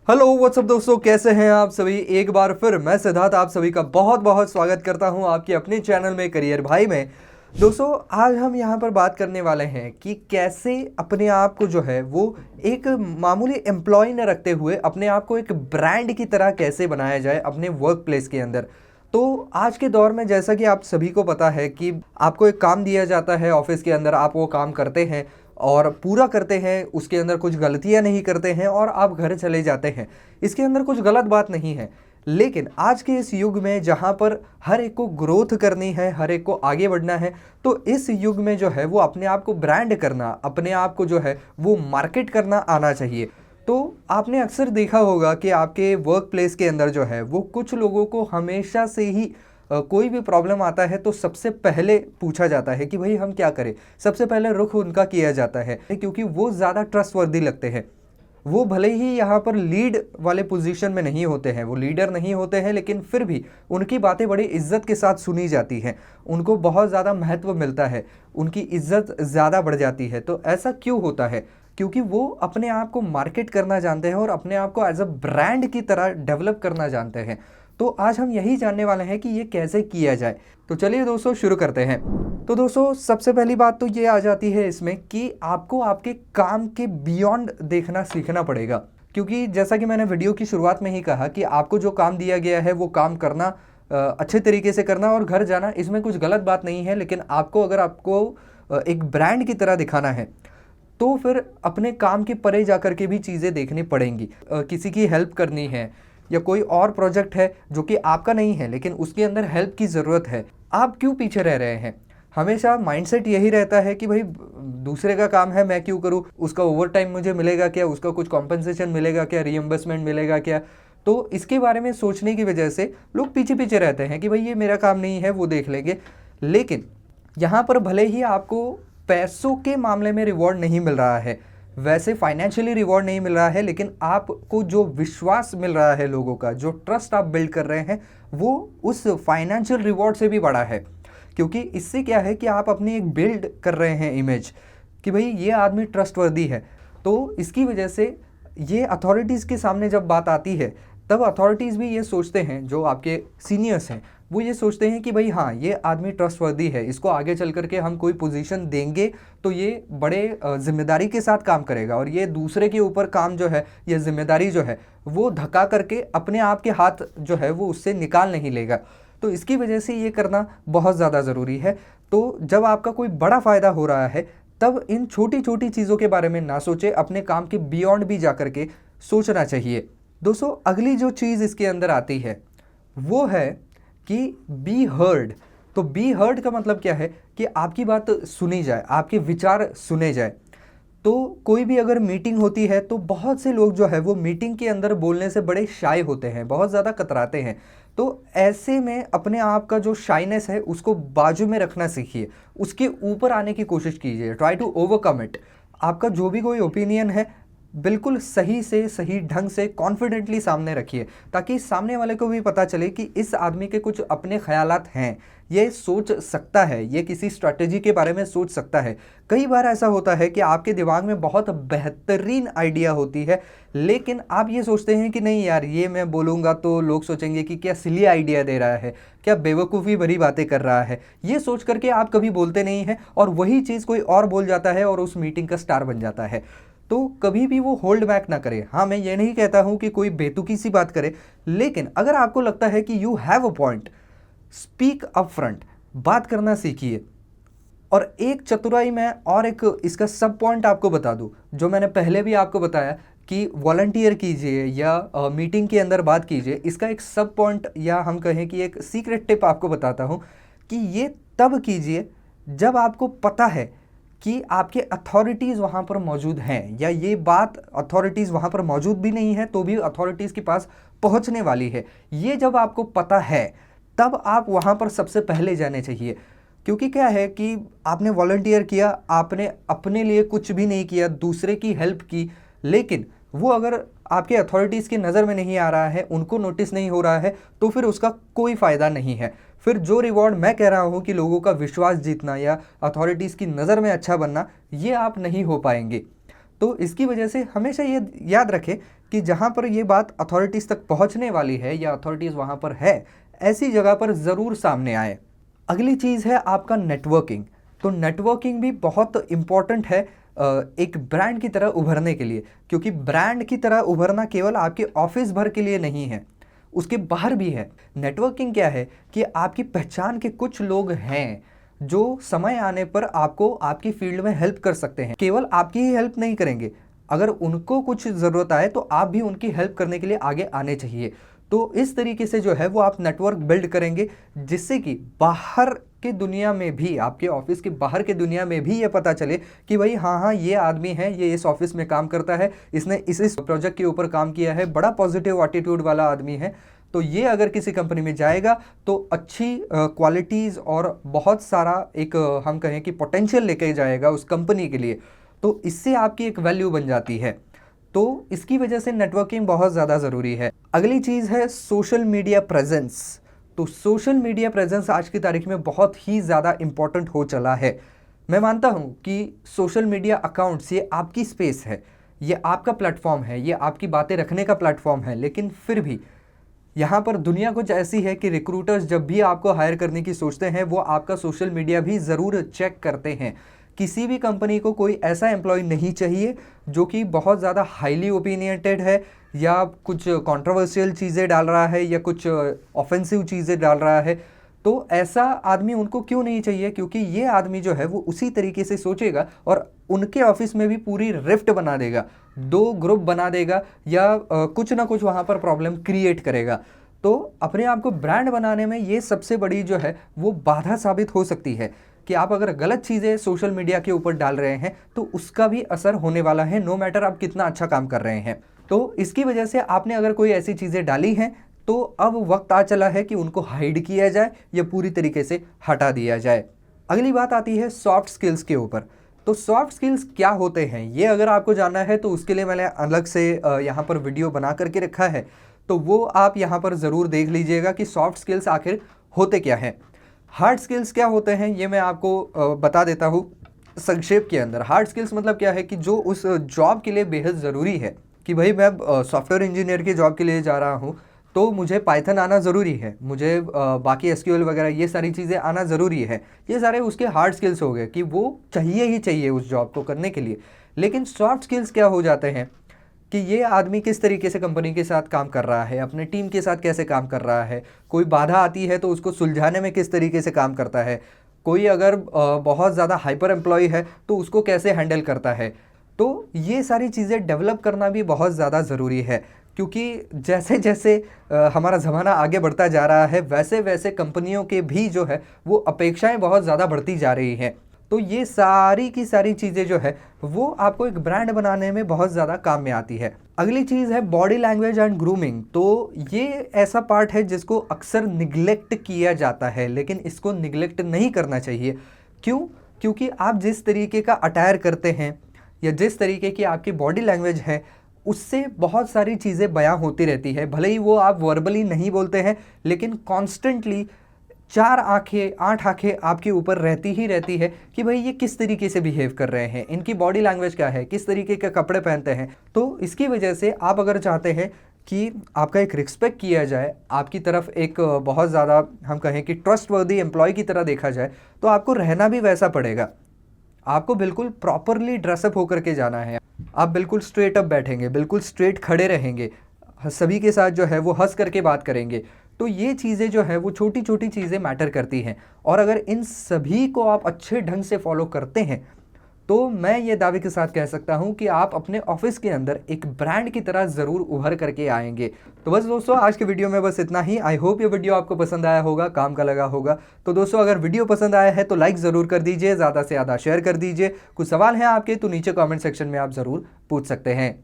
Hello what's up दोस्तों, कैसे हैं आप सभी। एक बार फिर मैं सिद्धार्थ आप सभी का बहुत बहुत स्वागत करता हूं आपके अपने चैनल में करियर भाई में। दोस्तों, आज हम यहां पर बात करने वाले हैं कि कैसे अपने आप को जो है वो एक मामूली एम्प्लॉय न रखते हुए अपने आप को एक ब्रांड की तरह कैसे बनाया जाए अपने वर्क प्लेस के अंदर। तो आज के दौर में जैसा कि आप सभी को पता है कि आपको एक काम दिया जाता है ऑफिस के अंदर, आप वो काम करते हैं और पूरा करते हैं, उसके अंदर कुछ गलतियां नहीं करते हैं और आप घर चले जाते हैं। इसके अंदर कुछ गलत बात नहीं है, लेकिन आज के इस युग में जहां पर हर एक को ग्रोथ करनी है, हर एक को आगे बढ़ना है, तो इस युग में जो है वो अपने आप को ब्रांड करना, अपने आप को जो है वो मार्केट करना आना चाहिए। तो आपने अक्सर देखा होगा कि आपके वर्क प्लेस के अंदर जो है वो कुछ लोगों को हमेशा से ही कोई भी प्रॉब्लम आता है तो सबसे पहले पूछा जाता है कि भाई हम क्या करें। सबसे पहले रुख उनका किया जाता है क्योंकि वो ज़्यादा ट्रस्टवर्दी लगते हैं। वो भले ही यहाँ पर लीड वाले पोजीशन में नहीं होते हैं, वो लीडर नहीं होते हैं, लेकिन फिर भी उनकी बातें बड़ी इज्जत के साथ सुनी जाती हैं, उनको बहुत ज़्यादा महत्व मिलता है, उनकी इज्जत ज़्यादा बढ़ जाती है। तो ऐसा क्यों होता है? क्योंकि वो अपने आप को मार्केट करना जानते हैं और अपने आप को एज अ ब्रांड की तरह डेवलप करना जानते हैं। तो आज हम यही जानने वाले हैं कि ये कैसे किया जाए। तो चलिए दोस्तों शुरू करते हैं। तो दोस्तों, सबसे पहली बात तो ये आ जाती है इसमें कि आपको आपके काम के बियॉन्ड देखना सीखना पड़ेगा। क्योंकि जैसा कि मैंने वीडियो की शुरुआत में ही कहा कि आपको जो काम दिया गया है वो काम करना, अच्छे तरीके से करना और घर जाना, इसमें कुछ गलत बात नहीं है। लेकिन आपको एक ब्रांड की तरह दिखाना है तो फिर अपने काम के परे जाकर के भी चीज़ें देखनी पड़ेंगी। किसी की हेल्प करनी है या कोई और प्रोजेक्ट है जो कि आपका नहीं है लेकिन उसके अंदर हेल्प की ज़रूरत है, आप क्यों पीछे रह रहे हैं? हमेशा माइंडसेट यही रहता है कि भाई दूसरे का काम है, मैं क्यों करूं, उसका ओवर टाइम मुझे मिलेगा क्या, उसका कुछ कॉम्पनसेशन मिलेगा क्या, रीएम्बर्समेंट मिलेगा क्या। तो इसके बारे में सोचने की वजह से लोग पीछे पीछे रहते हैं कि भाई ये मेरा काम नहीं है, वो देख लेंगे। लेकिन यहाँ पर भले ही आपको पैसों के मामले में रिवॉर्ड नहीं मिल रहा है, वैसे फाइनेंशियली रिवॉर्ड नहीं मिल रहा है, लेकिन आपको जो विश्वास मिल रहा है, लोगों का जो ट्रस्ट आप बिल्ड कर रहे हैं, वो उस फाइनेंशियल रिवॉर्ड से भी बड़ा है। क्योंकि इससे क्या है कि आप अपनी एक बिल्ड कर रहे हैं इमेज कि भाई ये आदमी ट्रस्टवर्दी है। तो इसकी वजह से ये अथॉरिटीज़ के सामने जब बात आती है तब अथॉरिटीज़ भी ये सोचते हैं, जो आपके सीनियर्स हैं वो ये सोचते हैं कि भाई हाँ, ये आदमी ट्रस्टवर्दी है, इसको आगे चल करके हम कोई पोजीशन देंगे तो ये बड़े जिम्मेदारी के साथ काम करेगा और ये दूसरे के ऊपर काम जो है, ये जिम्मेदारी जो है वो धक्का करके अपने आप के हाथ जो है वो उससे निकाल नहीं लेगा। तो इसकी वजह से ये करना बहुत ज़्यादा ज़रूरी है। तो जब आपका कोई बड़ा फ़ायदा हो रहा है तब इन छोटी छोटी चीज़ों के बारे में ना सोचे, अपने काम के बियॉन्ड भी जा कर के सोचना चाहिए। दोस्तों, अगली जो चीज़ इसके अंदर आती है वो है कि बी हर्ड। तो बी हर्ड का मतलब क्या है कि आपकी बात सुनी जाए, आपके विचार सुने जाए। तो कोई भी अगर मीटिंग होती है तो बहुत से लोग जो है वो मीटिंग के अंदर बोलने से बड़े शाय होते हैं, बहुत ज़्यादा कतराते हैं। तो ऐसे में अपने आप का जो शाइनेस है उसको बाजू में रखना सीखिए, उसके ऊपर आने की कोशिश कीजिए, ट्राई टू ओवरकम इट। आपका जो भी कोई ओपिनियन है बिल्कुल सही से सही ढंग से कॉन्फिडेंटली सामने रखिए, ताकि सामने वाले को भी पता चले कि इस आदमी के कुछ अपने ख्यालात हैं, ये सोच सकता है, ये किसी स्ट्रैटेजी के बारे में सोच सकता है। कई बार ऐसा होता है कि आपके दिमाग में बहुत बेहतरीन आइडिया होती है, लेकिन आप ये सोचते हैं कि नहीं यार, ये मैं बोलूँगा तो लोग सोचेंगे कि क्या सिली आइडिया दे रहा है, क्या बेवकूफ़ी भरी बातें कर रहा है। ये सोच करके आप कभी बोलते नहीं हैं और वही चीज़ कोई और बोल जाता है और उस मीटिंग का स्टार बन जाता है। तो कभी भी वो होल्ड बैक ना करे। हाँ, मैं ये नहीं कहता हूँ कि कोई बेतुकी सी बात करे, लेकिन अगर आपको लगता है कि you have a point, speak up front, बात करना सीखिए। और एक चतुराई में और एक इसका सब पॉइंट आपको बता दूं, जो मैंने पहले भी आपको बताया कि वॉलंटियर कीजिए या मीटिंग के अंदर बात कीजिए। इसका एक सब पॉइंट या हम कहें कि एक सीक्रेट टिप आपको बताता हूँ कि ये तब कीजिए जब आपको पता है कि आपके अथॉरिटीज़ वहाँ पर मौजूद हैं, या ये बात अथॉरिटीज़ वहाँ पर मौजूद भी नहीं है तो भी अथॉरिटीज़ के पास पहुँचने वाली है। ये जब आपको पता है तब आप वहाँ पर सबसे पहले जाने चाहिए। क्योंकि क्या है कि आपने वॉलंटियर किया, आपने अपने लिए कुछ भी नहीं किया, दूसरे की हेल्प की, लेकिन वो अगर आपके अथॉरिटीज़ की नज़र में नहीं आ रहा है, उनको नोटिस नहीं हो रहा है, तो फिर उसका कोई फ़ायदा नहीं है। फिर जो रिवॉर्ड मैं कह रहा हूँ कि लोगों का विश्वास जीतना या अथॉरिटीज़ की नज़र में अच्छा बनना, ये आप नहीं हो पाएंगे। तो इसकी वजह से हमेशा ये याद रखें कि जहाँ पर ये बात अथॉरिटीज़ तक पहुँचने वाली है या अथॉरिटीज़ वहाँ पर है, ऐसी जगह पर ज़रूर सामने आए। अगली चीज़ है आपका नेटवर्किंग। तो नेटवर्किंग भी बहुत इम्पॉर्टेंट है एक ब्रांड की तरह उभरने के लिए, क्योंकि ब्रांड की तरह उभरना केवल आपके ऑफिस भर के लिए नहीं है, उसके बाहर भी है। नेटवर्किंग क्या है कि आपकी पहचान के कुछ लोग हैं जो समय आने पर आपको आपकी फील्ड में हेल्प कर सकते हैं। केवल आपकी ही हेल्प नहीं करेंगे, अगर उनको कुछ ज़रूरत आए तो आप भी उनकी हेल्प करने के लिए आगे आने चाहिए। तो इस तरीके से जो है वो आप नेटवर्क बिल्ड करेंगे, जिससे कि बाहर के दुनिया में भी, आपके ऑफिस के बाहर के दुनिया में भी ये पता चले कि भाई हाँ ये आदमी है, ये इस ऑफिस में काम करता है, इसने इस प्रोजेक्ट के ऊपर काम किया है, बड़ा पॉजिटिव एटीट्यूड वाला आदमी है। तो ये अगर किसी कंपनी में जाएगा तो अच्छी क्वालिटीज़ और बहुत सारा एक हम कहें कि पोटेंशियल लेके जाएगा उस कंपनी के लिए। तो इससे आपकी एक वैल्यू बन जाती है। तो इसकी वजह से नेटवर्किंग बहुत ज़्यादा ज़रूरी है। अगली चीज़ है सोशल मीडिया प्रेजेंस। तो सोशल मीडिया प्रेजेंस आज की तारीख में बहुत ही ज़्यादा इम्पॉर्टेंट हो चला है। मैं मानता हूँ कि सोशल मीडिया अकाउंट्स ये आपकी स्पेस है, ये आपका प्लेटफॉर्म है, ये आपकी बातें रखने का प्लेटफॉर्म है, लेकिन फिर भी यहाँ पर दुनिया कुछ ऐसी है कि रिक्रूटर्स जब भी आपको हायर करने की सोचते हैं वो आपका सोशल मीडिया भी ज़रूर चेक करते हैं। किसी भी कंपनी को कोई ऐसा एम्प्लॉय नहीं चाहिए जो कि बहुत ज़्यादा हाईली ओपिनियटेड है या कुछ कंट्रोवर्शियल चीज़ें डाल रहा है या कुछ ऑफेंसिव चीज़ें डाल रहा है। तो ऐसा आदमी उनको क्यों नहीं चाहिए, क्योंकि ये आदमी जो है वो उसी तरीके से सोचेगा और उनके ऑफिस में भी पूरी रिफ्ट बना देगा, दो ग्रुप बना देगा या कुछ ना कुछ वहाँ पर प्रॉब्लम क्रिएट करेगा। तो अपने आप को ब्रांड बनाने में ये सबसे बड़ी जो है वो बाधा साबित हो सकती है कि आप अगर गलत चीज़ें सोशल मीडिया के ऊपर डाल रहे हैं तो उसका भी असर होने वाला है, नो मैटर आप कितना अच्छा काम कर रहे हैं। तो इसकी वजह से आपने अगर कोई ऐसी चीज़ें डाली हैं तो अब वक्त आ चला है कि उनको हाइड किया जाए या पूरी तरीके से हटा दिया जाए। अगली बात आती है सॉफ्ट स्किल्स के ऊपर। तो सॉफ्ट स्किल्स क्या होते हैं ये अगर आपको जानना है तो उसके लिए मैंने अलग से यहाँ पर वीडियो बना करके रखा है, तो वो आप यहाँ पर ज़रूर देख लीजिएगा कि सॉफ्ट स्किल्स आखिर होते क्या हैं। हार्ड स्किल्स क्या होते हैं ये मैं आपको बता देता हूँ संक्षेप के अंदर। हार्ड स्किल्स मतलब क्या है कि जो उस जॉब के लिए बेहद ज़रूरी है कि भाई मैं सॉफ्टवेयर इंजीनियर की जॉब के लिए जा रहा हूँ तो मुझे पाइथन आना ज़रूरी है, मुझे बाकी एसक्यूएल वगैरह ये सारी चीज़ें आना ज़रूरी है। ये सारे उसके हार्ड स्किल्स हो गए कि वो चाहिए ही चाहिए उस जॉब को करने के लिए। लेकिन सॉफ्ट स्किल्स क्या हो जाते हैं कि ये आदमी किस तरीके से कंपनी के साथ काम कर रहा है, अपने टीम के साथ कैसे काम कर रहा है, कोई बाधा आती है तो उसको सुलझाने में किस तरीके से काम करता है, कोई अगर बहुत ज़्यादा हाइपर एम्प्लॉय है तो उसको कैसे हैंडल करता है। तो ये सारी चीज़ें डेवलप करना भी बहुत ज़्यादा ज़रूरी है, क्योंकि जैसे जैसे हमारा ज़माना आगे बढ़ता जा रहा है वैसे वैसे कंपनियों के भी जो है वो अपेक्षाएं बहुत ज़्यादा बढ़ती जा रही हैं। तो ये सारी की सारी चीज़ें जो है वो आपको एक ब्रांड बनाने में बहुत ज़्यादा काम में आती है। अगली चीज़ है बॉडी लैंग्वेज एंड ग्रूमिंग। तो ये ऐसा पार्ट है जिसको अक्सर निगलेक्ट किया जाता है, लेकिन इसको निगलेक्ट नहीं करना चाहिए। क्यों? क्योंकि आप जिस तरीके का अटायर करते हैं या जिस तरीके की आपकी बॉडी लैंग्वेज है उससे बहुत सारी चीज़ें बयां होती रहती है। भले ही वो आप वर्बली नहीं बोलते हैं लेकिन कॉन्स्टेंटली 4 आंखें 8 आंखें आपके ऊपर रहती ही रहती है कि भाई ये किस तरीके से बिहेव कर रहे हैं, इनकी बॉडी लैंग्वेज क्या है, किस तरीके के कपड़े पहनते हैं। तो इसकी वजह से आप अगर चाहते हैं कि आपका एक रिस्पेक्ट किया जाए, आपकी तरफ एक बहुत ज़्यादा हम कहें कि ट्रस्टवर्दी एम्प्लॉय की तरह देखा जाए, तो आपको रहना भी वैसा पड़ेगा। आपको बिल्कुल प्रॉपरली ड्रेसअप होकर के जाना है, आप बिल्कुल स्ट्रेट अप बैठेंगे, बिल्कुल स्ट्रेट खड़े रहेंगे, सभी के साथ जो है वो हंस करके बात करेंगे। तो ये चीज़ें जो है वो छोटी छोटी चीज़ें मैटर करती हैं, और अगर इन सभी को आप अच्छे ढंग से फॉलो करते हैं तो मैं ये दावे के साथ कह सकता हूँ कि आप अपने ऑफिस के अंदर एक ब्रांड की तरह ज़रूर उभर करके आएंगे। तो बस दोस्तों आज के वीडियो में बस इतना ही। आई होप ये वीडियो आपको पसंद आया होगा, काम का लगा होगा। तो दोस्तों अगर वीडियो पसंद आया है तो लाइक ज़रूर कर दीजिए, ज़्यादा से ज़्यादा शेयर कर दीजिए। कुछ सवाल हैं आपके तो नीचे कॉमेंट सेक्शन में आप ज़रूर पूछ सकते हैं।